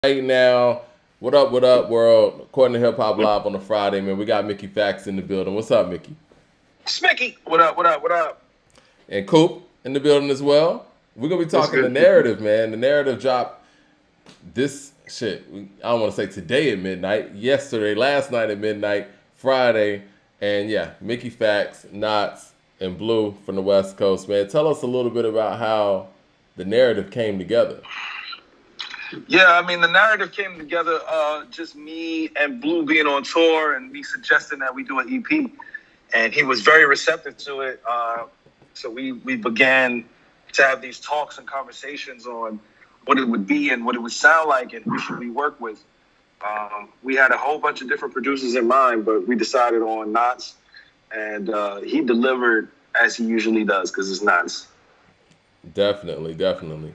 Right now, what up, world? According to Hip Hop Live on a Friday, man, we got Mickey Factz in the building. What's up, Mickey? Smicky, what up, what up, what up? And Coop in the building as well. We're gonna be What's talking the good? narrative, man. The narrative dropped this shit. I don't want to say today at midnight. Yesterday, last night at midnight, Friday, and yeah, Mickey Factz, Nottz, and Blue from the West Coast, man. Tell us a little bit about how the narrative came together. Yeah, I mean, the narrative came together, just me and Blue being on tour and me suggesting that we do an EP. And he was very receptive to it. So we began to have these talks and conversations on what it would be and what it would sound like and who should we work with. We had a whole bunch of different producers in mind, but we decided on Nottz. And he delivered as he usually does because it's Nottz. Definitely, definitely.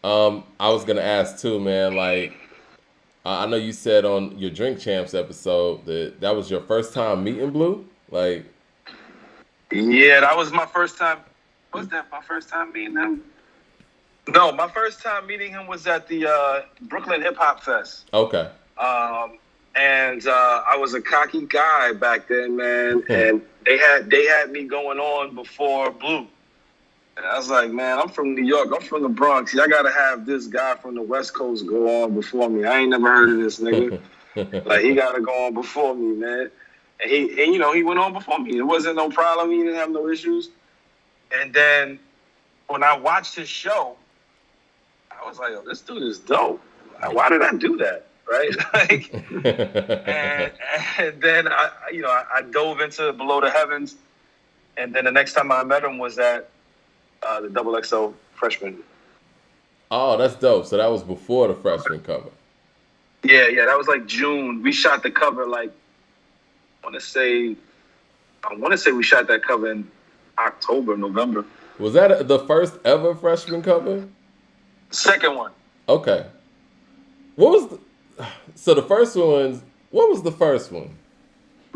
I was gonna ask too, man. Like, I know you said on your Drink Champs episode that that was your first time meeting Blue. Like, Yeah, that was my first time. Was that my first time meeting him? No, my first time meeting him was at the Brooklyn Hip Hop Fest. okay, And I was a cocky guy back then, man. And they had me going on before Blue. And I was like, man, I'm from New York. I'm from the Bronx. Y'all gotta have this guy from the West Coast go on before me. I ain't never heard of this nigga. Like, he gotta go on before me, man. And he went on before me. It wasn't no problem. He didn't have no issues. And then when I watched his show, I was like, oh, this dude is dope. Why did I do that? Right? And then I dove into Below the Heavens. And then the next time I met him was at the Double XL freshman. oh, that's dope. So that was before the freshman cover. Yeah, that was like June. We shot the cover like I want to say we shot that cover in October, November. Was that the first ever freshman cover? Second one. Okay. What was so the first one? What was the first one?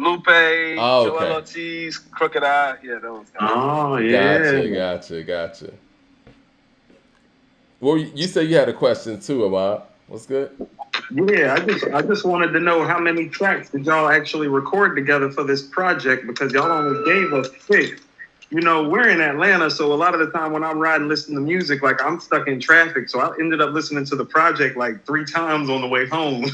Lupe, Oh, Joel okay. Ortiz, Crooked Eye. Yeah, that was. Oh yeah. Gotcha. Well, you said you had a question too, Ahmad. What's good? Yeah, I just wanted to know how many tracks did y'all actually record together for this project, because y'all only gave us 6. You know, we're in Atlanta, so a lot of the time when I'm riding listening to music, like, I'm stuck in traffic, so I ended up listening to the project like 3 times on the way home.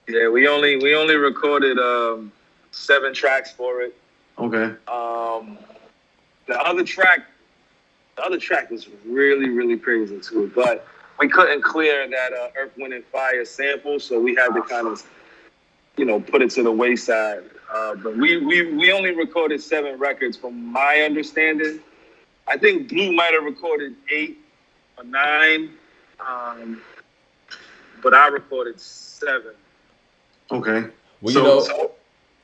Yeah, we only recorded 7 tracks for it. Okay. The other track was really, really crazy too, but we couldn't clear that Earth, Wind, and Fire sample, so we had to kind of, put it to the wayside. But we only recorded 7 records, from my understanding. I think Blue might have recorded 8 or 9, but I recorded 7. Okay. Well,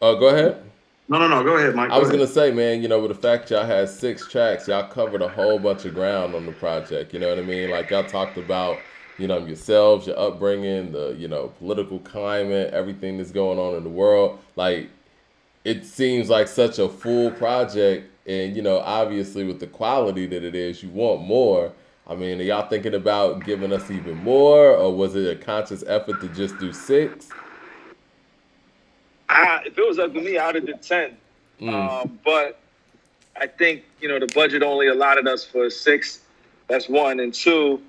go ahead. No. Go ahead, Mike. I was gonna say, man, with the fact y'all had 6 tracks, y'all covered a whole bunch of ground on the project. You know what I mean? Like, y'all talked about, yourselves, your upbringing, the political climate, everything that's going on in the world. Like, it seems like such a full project, and obviously with the quality that it is, you want more. I mean, are y'all thinking about giving us even more, or was it a conscious effort to just do 6? If it was up to me, I would have did 10. But I think, the budget only allotted us for 6. That's 1. And 2,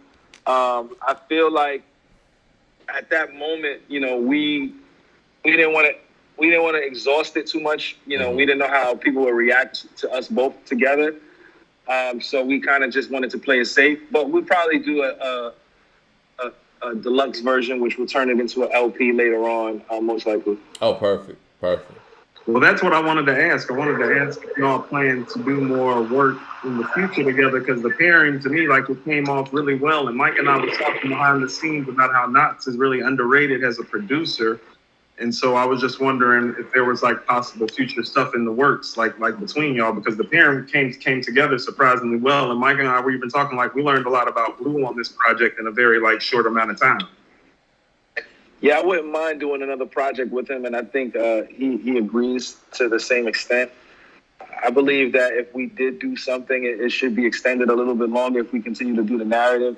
I feel like at that moment, we didn't want to exhaust it too much. We didn't know how people would react to us both together. So we kind of just wanted to play it safe. But we'll probably do a deluxe version, which will turn it into an LP later on, most likely. Oh, perfect. Well, that's what I wanted to ask. I wanted to ask if y'all plan to do more work in the future together, because the pairing, to me, like, it came off really well. And Mike and I was talking behind the scenes about how Nottz is really underrated as a producer. And so I was just wondering if there was, like, possible future stuff in the works, like between y'all, because the pairing came together surprisingly well. And Mike and I were even talking, like, we learned a lot about Blue on this project in a very, like, short amount of time. Yeah, I wouldn't mind doing another project with him, and I think he agrees to the same extent. I believe that if we did do something, it should be extended a little bit longer if we continue to do the narrative.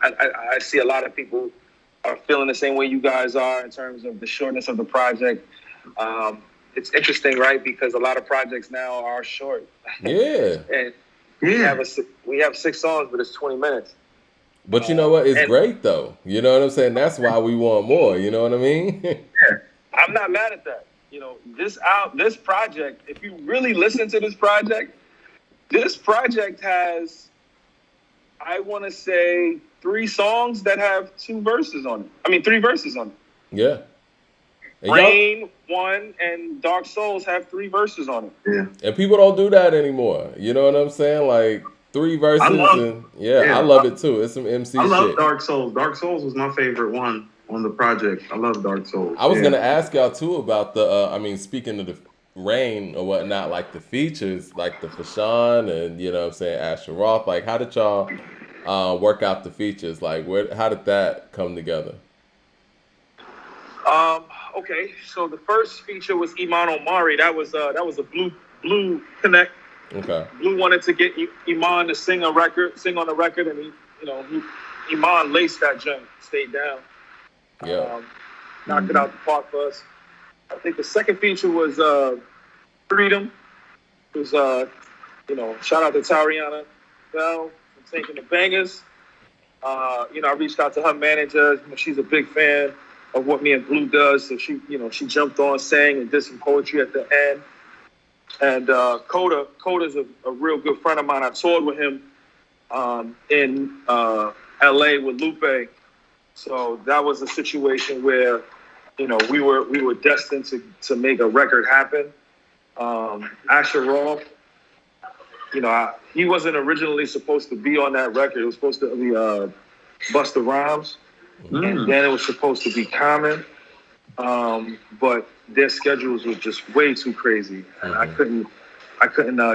I see a lot of people are feeling the same way you guys are in terms of the shortness of the project. It's interesting, right? Because a lot of projects now are short. Yeah. And we have 6 songs, but it's 20 minutes. But you know what? It's great though. You know what I'm saying? That's why we want more. You know what I mean? Yeah, I'm not mad at that. You know, this project, if you really listen to this project has, I want to say, 3 songs that have 2 verses on it. I mean, 3 verses on it. Yeah. And Rain, One, and Dark Souls have 3 verses on it. Yeah. And people don't do that anymore. You know what I'm saying? Like 3 verses I love it too. It's some MC shit. I love Dark Souls. Dark Souls was my favorite one on the project. I love Dark Souls. I was gonna ask y'all too about the speaking of the Rain or whatnot, like the features, like the Fashawn and you know what I'm saying, Asher Roth. Like how did y'all work out the features? Like how did that come together? Okay, so the first feature was Iman Omari. That was a Blue connect. Okay. Blue wanted to get Iman to sing on the record, and Iman laced that joint, stayed down. Yeah. Knocked it out the park for us. I think the second feature was Freedom. It was shout out to Tariana Bell for taking the bangers. I reached out to her manager. She's a big fan of what me and Blue does, so she jumped on, sang, and did some poetry at the end. And Coda's a real good friend of mine. I toured with him in LA with Lupe. So that was a situation where, we were destined to make a record happen. Asher Roth, he wasn't originally supposed to be on that record. It was supposed to be Busta Rhymes, and then it was supposed to be Common. But their schedules were just way too crazy, and I couldn't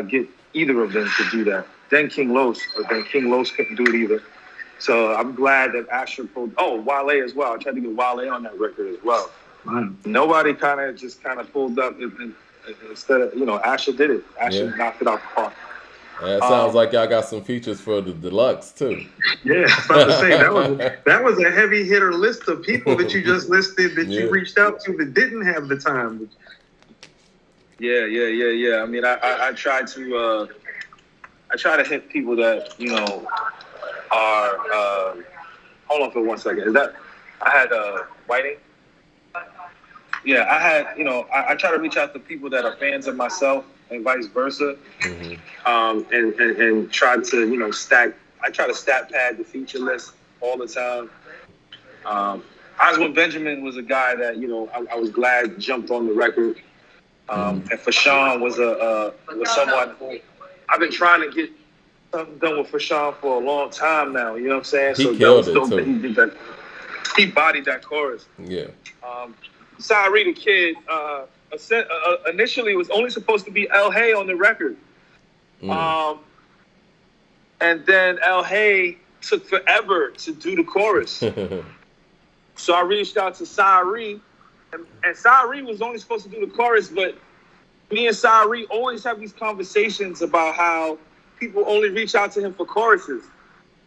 get either of them to do that. Then King Los couldn't do it either. So I'm glad that Asher pulled. Oh, Wale as well. I tried to get Wale on that record as well. Nobody kind of pulled up, and instead of Asher did it. Asher knocked it off the park. It sounds like y'all got some features for the deluxe too. Yeah, I was about to say that was a heavy hitter list of people that you just listed that you reached out to that didn't have the time. Yeah. I mean, I try to hit people that are. Hold on for 1 second. Is that I had Whiting? Yeah, I had I try to reach out to people that are fans of myself and vice versa, and try to stack. I try to stat pad the feature list all the time. Oswald Benjamin was a guy that I was glad jumped on the record, and Fashawn was someone who I've been trying to get something done with Fashawn for a long time now. You know what I'm saying? He killed it too. He did that. He bodied that chorus. Yeah. Sorry, the Kid. Initially, it was only supposed to be El Hay on the record. And then El Hay took forever to do the chorus. So I reached out to Sari, and Sari was only supposed to do the chorus, but me and Sari always have these conversations about how people only reach out to him for choruses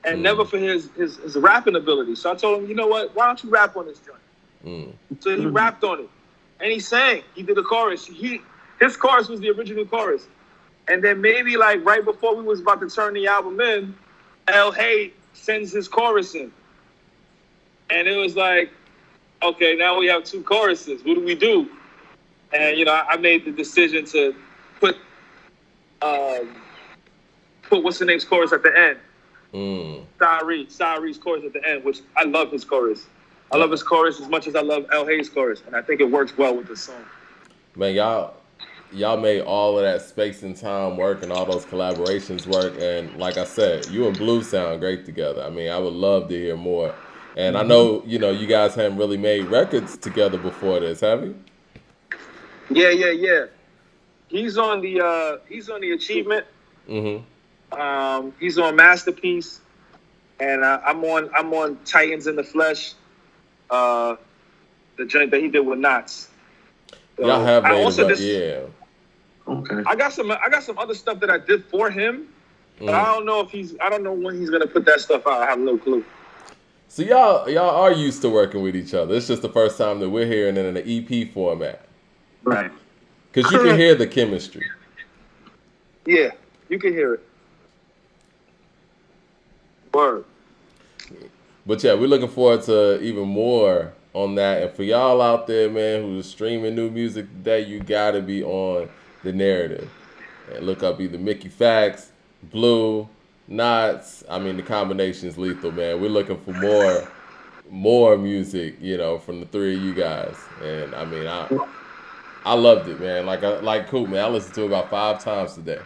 and never for his rapping ability. So I told him, you know what, why don't you rap on this joint? So he rapped on it. And he sang. He did a chorus. His chorus was the original chorus. And then maybe like right before we was about to turn the album in, El Hay sends his chorus in. And it was like, okay, now we have 2 choruses. What do we do? And I made the decision to put what's the name's chorus at the end. Sari's chorus at the end, which I love his chorus. I love his chorus as much as I love El Hay's chorus, and I think it works well with the song. Man, y'all made all of that space and time work and all those collaborations work, and like I said, you and Blue sound great together. I mean, I would love to hear more. And I know, you guys haven't really made records together before this, have you? Yeah. He's on the Achievement. He's on Masterpiece, and I'm on Titans in the Flesh. The joint that he did with Nottz. So y'all have made Okay. I got some other stuff that I did for him, but I don't know when he's gonna put that stuff out. I have no clue. So y'all are used to working with each other. It's just the first time that we're hearing it in an EP format. Right. Because you can hear the chemistry. Yeah, you can hear it. Word. But yeah, we're looking forward to even more on that. And for y'all out there, man, who's streaming new music today, you gotta be on the narrative. And look up either Mickey Factz, Blu Nottz. I mean, the combination's lethal, man. We're looking for more music, you know, from the three of you guys. And I mean, I loved it, man. Like Coop, man. I listened to it about 5 times today.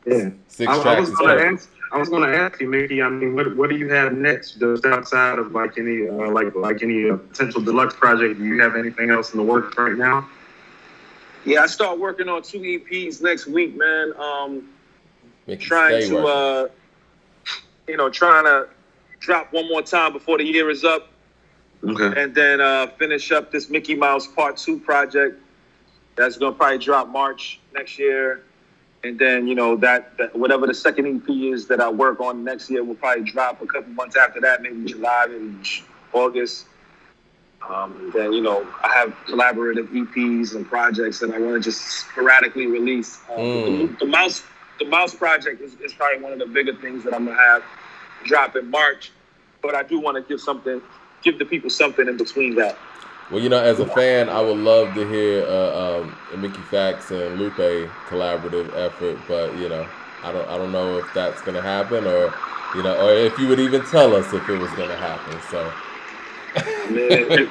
Yeah. Six I tracks is perfect. was gonna ask you, Mickey. I mean, what do you have next? Just outside of like any potential deluxe project, do you have anything else in the works right now? Yeah, I start working on 2 EPs next week, man. Mickey, Trying stay to working. trying to drop one more time before the year is up. Okay. And then finish up this Mickey Mouse Part 2 project. That's gonna probably drop March next year. And then, that whatever the second EP is that I work on next year will probably drop a couple months after that, maybe July, maybe August. Then, I have collaborative EPs and projects that I want to just sporadically release. The Mouse project is probably one of the bigger things that I'm going to have drop in March. But I do want to give the people something in between that. Well, as a fan, I would love to hear a Mickey Factz and Lupe collaborative effort, but I don't know if that's gonna happen, or or if you would even tell us if it was gonna happen. So, man,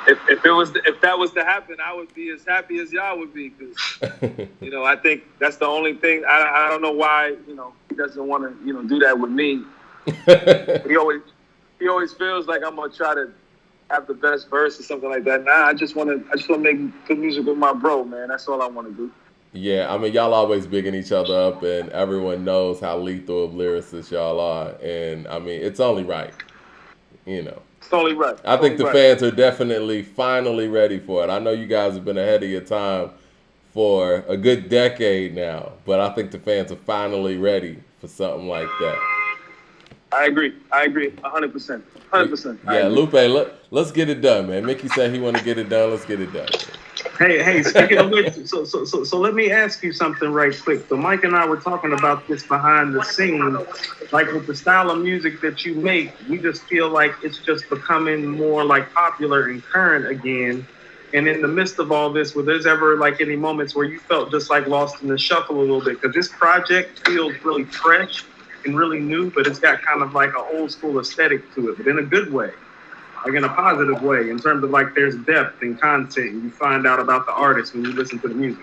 if that was to happen, I would be as happy as y'all would be, because I think that's the only thing. I don't know why he doesn't want to do that with me. He always feels like I'm gonna try to have the best verse or something like that. Nah, I just want to make good music with my bro, man. That's all I want to do. Yeah, I mean, y'all always bigging each other up, and everyone knows how lethal of lyricists y'all are, and I mean, it's only right. It's only right. I think the fans are definitely finally ready for it. I know you guys have been ahead of your time for a good decade now, but I think the fans are finally ready for something like that. I agree. 100%. 100%. Yeah, Lupe, let's get it done, man. Mickey said he want to get it done. Let's get it done. Hey, speaking of which, so let me ask you something right quick. So Mike and I were talking about this behind the scenes, like with the style of music that you make, we just feel like it's just becoming more like popular and current again. And in the midst of all this, were there's ever like any moments where you felt just like lost in the shuffle a little bit? Because this project feels really fresh and really new, but it's got kind of like an old school aesthetic to it, but in a good way, like in a positive way, in terms of like there's depth and content, and you find out about the artist when you listen to the music,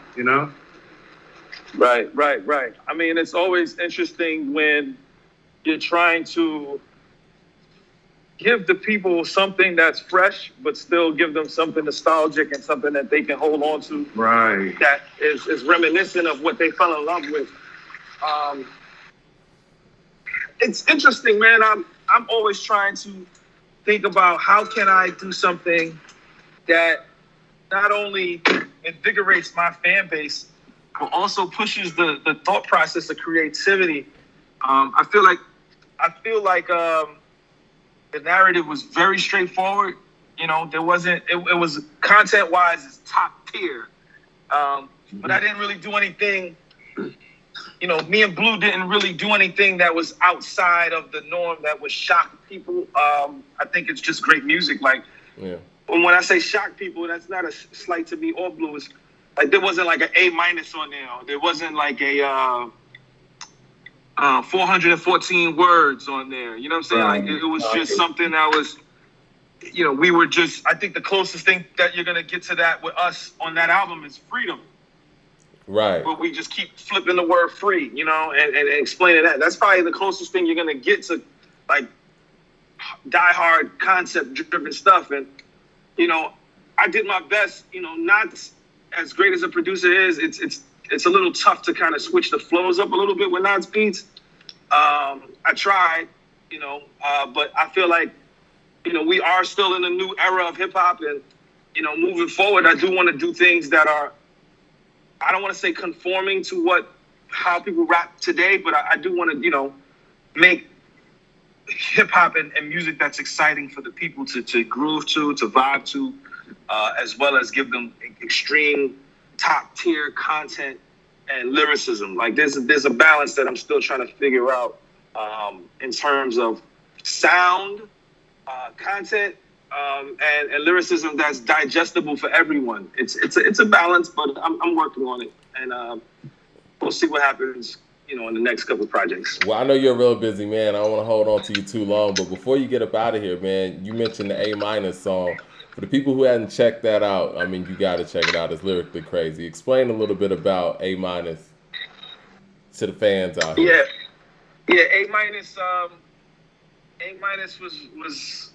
Right. I mean, it's always interesting when you're trying to give the people something that's fresh, but still give them something nostalgic and something that they can hold on to. Right. That is reminiscent of what they fell in love with. It's interesting, man. I'm always trying to think about how can I do something that not only invigorates my fan base, but also pushes the thought process of creativity. I feel like the narrative was very straightforward. There wasn't. It was content-wise, it's top tier. But I didn't really do anything. Me and Blu didn't really do anything that was outside of the norm that would shock people. I think it's just great music. Like, yeah. When I say shock people, that's not a slight to me or Blu. It's like there wasn't like an A- on there. There wasn't like a 414 words on there. You know what I'm saying? Like it was just something that was, we were just. I think the closest thing that you're gonna get to that with us on that album is freedom. Right. But we just keep flipping the word free, and explaining that. That's probably the closest thing you're going to get to, like, die-hard concept-driven stuff. And, I did my best, not as great as a producer is. It's a little tough to kind of switch the flows up a little bit with Nottz beats. I tried, but I feel like, we are still in a new era of hip-hop. And, moving forward, I do want to do things that are, I don't want to say conforming to how people rap today, but I do want to, make hip hop and music that's exciting for the people to groove to vibe to, as well as give them extreme top tier content and lyricism. Like there's a balance that I'm still trying to figure out in terms of sound, content, and lyricism that's digestible for everyone. It's a balance, but I'm working on it, and we'll see what happens, in the next couple of projects. Well, I know you're a real busy man. I don't want to hold on to you too long, but before you get up out of here, man, you mentioned the A- song. For the people who hadn't checked that out, I mean, you got to check it out. It's lyrically crazy. Explain a little bit about A- to the fans out here. Yeah. A- was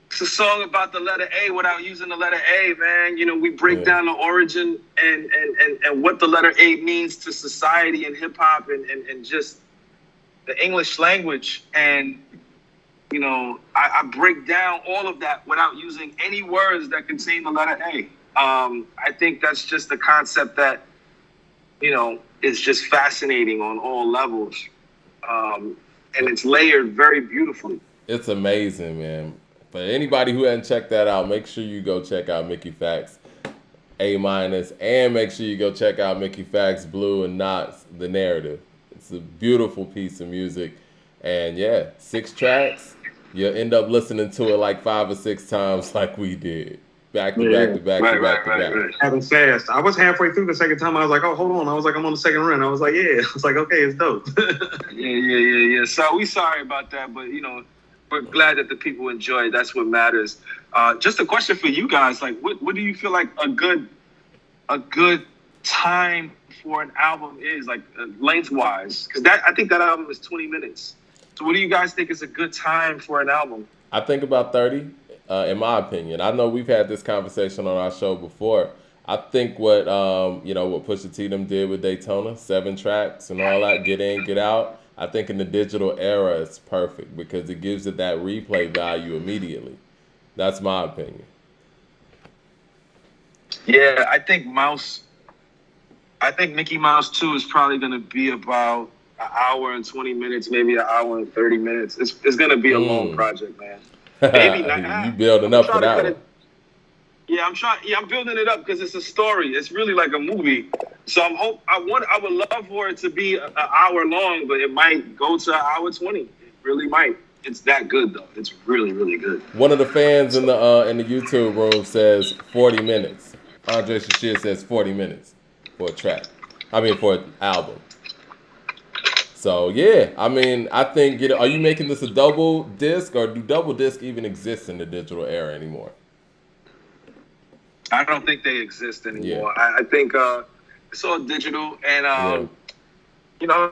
it's a song about the letter A without using the letter A, man. We break down the origin and what the letter A means to society and hip hop and just the English language. And, I break down all of that without using any words that contain the letter A. I think that's just a concept that, is just fascinating on all levels. And it's layered very beautifully. It's amazing, man. For anybody who hasn't checked that out, make sure you go check out Mickey Factz, A-, and make sure you go check out Mickey Factz, Blu Nottz, The Narrative. It's a beautiful piece of music. And yeah, 6 tracks. You'll end up listening to it like 5 or 6 times like we did. Back to back. Having fast. I was halfway through the second time. I was like, oh, hold on. I was like, I'm on the second run. I was like, yeah. I was like, okay, it's dope. Yeah. So we sorry about that, but we're glad that the people enjoy it. That's what matters. Just a question for you guys: like, what do you feel like a good time for an album is, like lengthwise? Because I think that album is 20 minutes. So what do you guys think is a good time for an album? I think about 30, in my opinion. I know we've had this conversation on our show before. I think what what Pusha T them did with Daytona, 7 tracks and all that, get in, get out. I think in the digital era it's perfect because it gives it that replay value immediately. That's my opinion. Yeah, I think Mickey Mouse 2 is probably going to be about an hour and 20 minutes, maybe an hour and 30 minutes. It's going to be a long project, man. Maybe not. You building up for that one. I'm building it up because it's a story. It's really like a movie. So I would love for it to be an hour long, but it might go to an hour 20. It really might. It's that good though. It's really, really good. One of the fans in the YouTube room says 40 minutes. Andre Shashir says 40 minutes for a track. For an album. So yeah, I think are you making this a double disc, or do double disc even exist in the digital era anymore? I don't think they exist anymore. Yeah. I think it's all digital, and I'm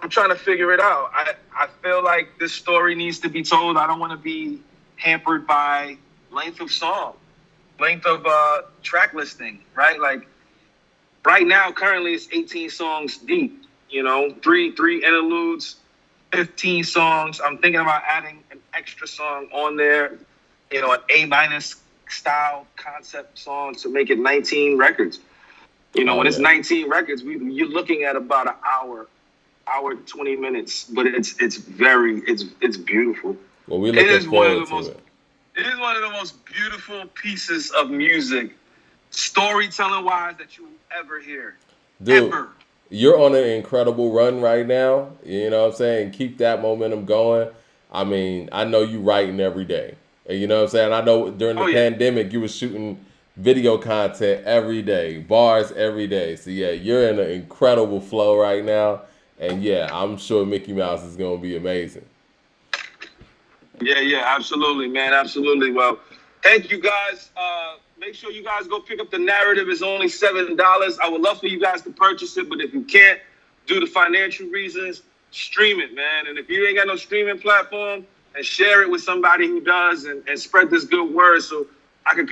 trying to figure it out. I feel like this story needs to be told. I don't want to be hampered by length of song, length of track listing, right? Like right now, currently it's 18 songs deep. Three interludes, 15 songs. I'm thinking about adding an extra song on there, an A- style concept song to make it 19 records. When it's 19 records, you're looking at about an hour 20 minutes, but it's beautiful. Well, we're looking forward to it. It is one of the most beautiful pieces of music, storytelling wise, that you will ever hear. Dude, ever. You're on an incredible run right now. You know what I'm saying? Keep that momentum going. I know you writing every day. And you know what I'm saying? I know during the pandemic, you were shooting video content every day, bars every day. So yeah, you're in an incredible flow right now. And yeah, I'm sure Mickey Mouse is going to be amazing. Yeah, absolutely, man. Absolutely. Well, thank you guys. Make sure you guys go pick up The Narrative. It's only $7. I would love for you guys to purchase it, but if you can't, due to financial reasons, stream it, man. And if you ain't got no streaming platform, and share it with somebody who does, and spread this good word so I can